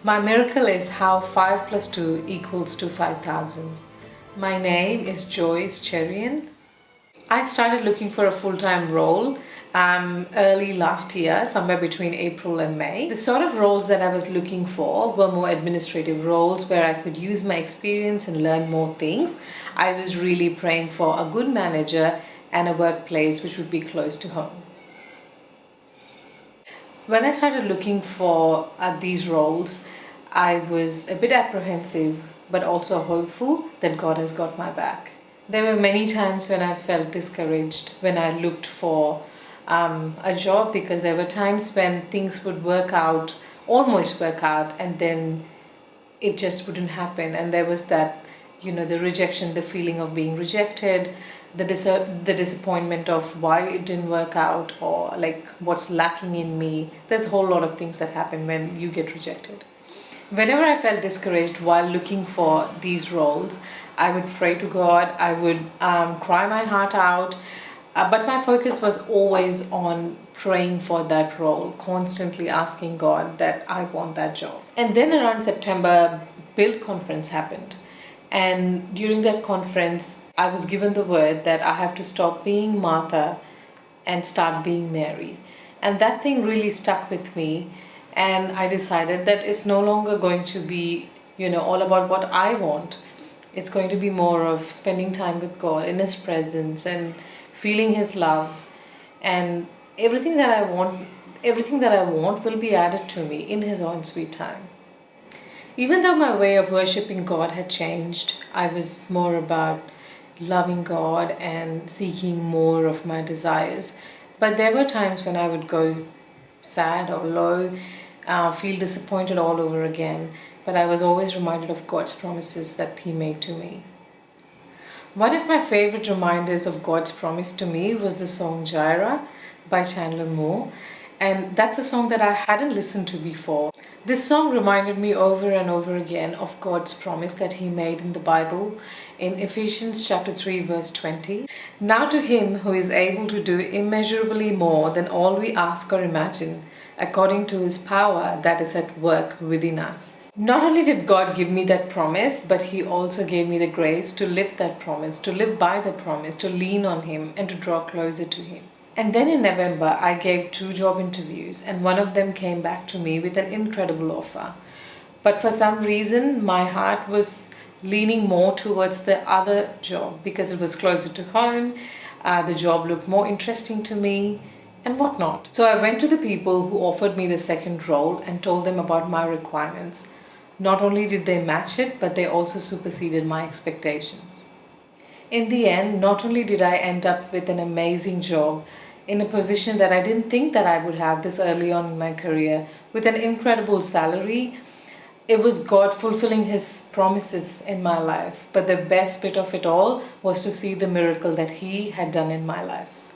My miracle is how 5 plus 2 equals to 5,000. My name is Joice Cherian. I started looking for a full-time role early last year, somewhere between April and May. The sort of roles that I was looking for were more administrative roles where I could use my experience and learn more things. I was really praying for a good manager and a workplace which would be close to home. When I started looking for these roles, I was a bit apprehensive but also hopeful that God has got my back. There were many times when I felt discouraged when I looked for a job, because there were times when things would work out, almost work out, and then it just wouldn't happen. And there was that, the rejection, the feeling of being rejected, the disappointment of why it didn't work out, or like what's lacking in me. There's a whole lot of things that happen when you get rejected. Whenever I felt discouraged while looking for these roles, I would pray to God, I would cry my heart out, but my focus was always on praying for that role, constantly asking God that I want that job. And then around September, Build conference happened. And during that conference, I was given the word that I have to stop being Martha and start being Mary. And that thing really stuck with me. And I decided that it's no longer going to be, all about what I want. It's going to be more of spending time with God in His presence and feeling His love. And everything that I want will be added to me in His own sweet time. Even though my way of worshiping God had changed, I was more about loving God and seeking more of my desires. But there were times when I would go sad or low, feel disappointed all over again. But I was always reminded of God's promises that He made to me. One of my favorite reminders of God's promise to me was the song Jireh by Chandler Moore. And that's a song that I hadn't listened to before. This song reminded me over and over again of God's promise that He made in the Bible in Ephesians chapter 3 verse 20. Now to Him who is able to do immeasurably more than all we ask or imagine, according to His power that is at work within us. Not only did God give me that promise, but He also gave me the grace to live that promise, to live by the promise, to lean on Him and to draw closer to Him. And then in November, I gave 2 job interviews, and one of them came back to me with an incredible offer. But for some reason, my heart was leaning more towards the other job because it was closer to home, the job looked more interesting to me, and whatnot. So I went to the people who offered me the second role and told them about my requirements. Not only did they match it, but they also superseded my expectations. In the end, not only did I end up with an amazing job, in a position that I didn't think that I would have this early on in my career, with an incredible salary. It was God fulfilling His promises in my life. But the best bit of it all was to see the miracle that He had done in my life.